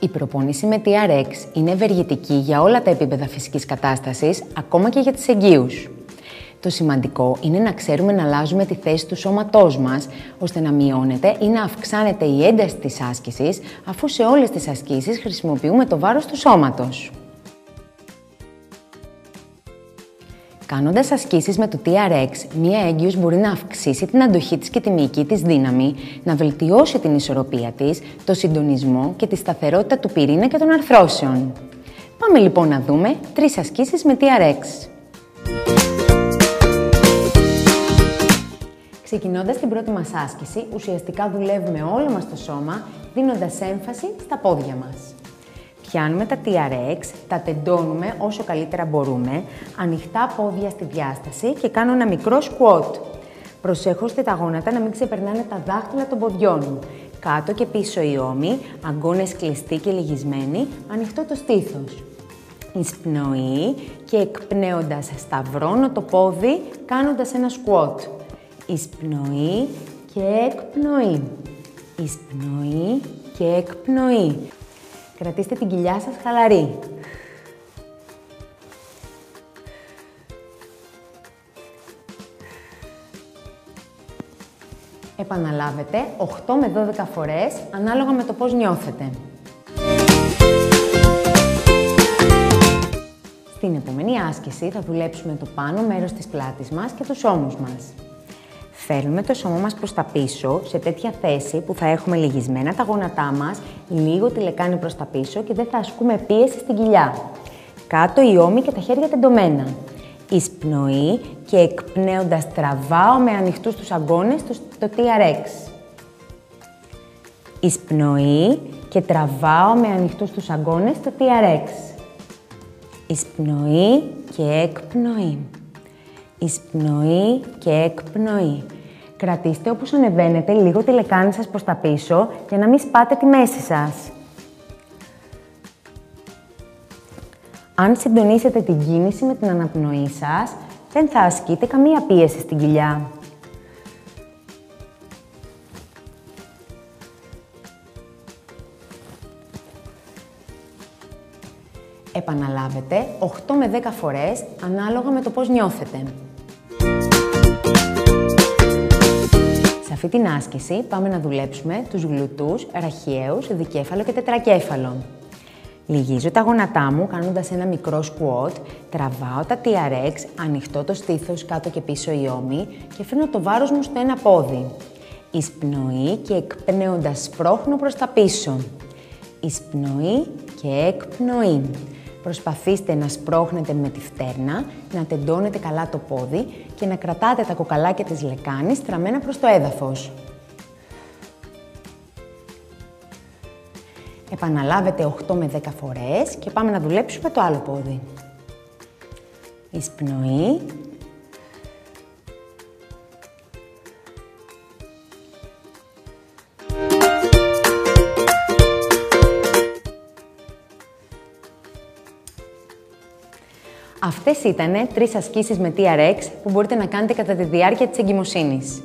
Η προπόνηση με TRX είναι ευεργετική για όλα τα επίπεδα φυσικής κατάστασης, ακόμα και για τις εγγύους. Το σημαντικό είναι να ξέρουμε να αλλάζουμε τη θέση του σώματός μας, ώστε να μειώνεται ή να αυξάνεται η ένταση της άσκησης, αφού σε όλες τις ασκήσεις χρησιμοποιούμε το βάρος του σώματος. Κάνοντας ασκήσεις με το TRX, μία έγκυος μπορεί να αυξήσει την αντοχή της και τη μυϊκή της δύναμη, να βελτιώσει την ισορροπία της, το συντονισμό και τη σταθερότητα του πυρήνα και των αρθρώσεων. Πάμε λοιπόν να δούμε 3 ασκήσεις με TRX. Ξεκινώντας την πρώτη μας άσκηση, ουσιαστικά δουλεύουμε όλο μας το σώμα, δίνοντας έμφαση στα πόδια μας. Πιάνουμε τα TRX, τα τεντώνουμε όσο καλύτερα μπορούμε, ανοιχτά πόδια στη διάσταση και κάνω ένα μικρό squat. Προσέχω ώστε τα γόνατα να μην ξεπερνάνε τα δάχτυλα των ποδιών. Κάτω και πίσω οι ώμοι, αγκώνες κλειστοί και λυγισμένοι, ανοιχτό το στήθος. Εισπνοή και εκπνέοντας σταυρώνω το πόδι, κάνοντας ένα squat. Εισπνοή και εκπνοή. Εισπνοή και εκπνοή. Κρατήστε την κοιλιά σας χαλαρή. Επαναλάβετε 8 με 12 φορές, ανάλογα με το πώς νιώθετε. Στην επόμενη άσκηση θα δουλέψουμε το πάνω μέρος της πλάτης μας και τους ώμους μας. Φέρνουμε το σώμα μας προς τα πίσω, σε τέτοια θέση που θα έχουμε λυγισμένα τα γόνατά μας, λίγο τη λεκάνη προς τα πίσω και δεν θα ασκούμε πίεση στην κοιλιά. Κάτω οι ώμοι και τα χέρια τεντωμένα. Εισπνοή και εκπνέοντας τραβάω με ανοιχτούς τους αγκώνες το TRX. Εισπνοή και τραβάω με ανοιχτούς τους αγκώνες το TRX. Εισπνοή και εκπνοή. Εισπνοή και εκπνοή. Κρατήστε όπως ανεβαίνετε λίγο τη λεκάνη σας προς τα πίσω για να μην σπάτε τη μέση σας. Αν συντονίσετε την κίνηση με την αναπνοή σας, δεν θα ασκείτε καμία πίεση στην κοιλιά. Επαναλάβετε 8 με 10 φορές, ανάλογα με το πώς νιώθετε. Σε αυτή την άσκηση πάμε να δουλέψουμε τους γλουτούς, ραχιαίους, δικέφαλο και τετρακέφαλο. Λυγίζω τα γόνατά μου κάνοντας ένα μικρό squat, τραβάω τα TRX, ανοιχτώ το στήθος κάτω και πίσω οι ώμοι και φέρνω το βάρος μου στο ένα πόδι. Εισπνοή και εκπνέοντας σπρώχνω προς τα πίσω. Εισπνοή και εκπνοή. Προσπαθήστε να σπρώχνετε με τη φτέρνα, να τεντώνετε καλά το πόδι και να κρατάτε τα κοκαλάκια της λεκάνης στραμμένα προς το έδαφος. Επαναλάβετε 8 με 10 φορές και πάμε να δουλέψουμε το άλλο πόδι. Εισπνοή. Αυτές ήταν 3 ασκήσεις με TRX που μπορείτε να κάνετε κατά τη διάρκεια της εγκυμοσύνης.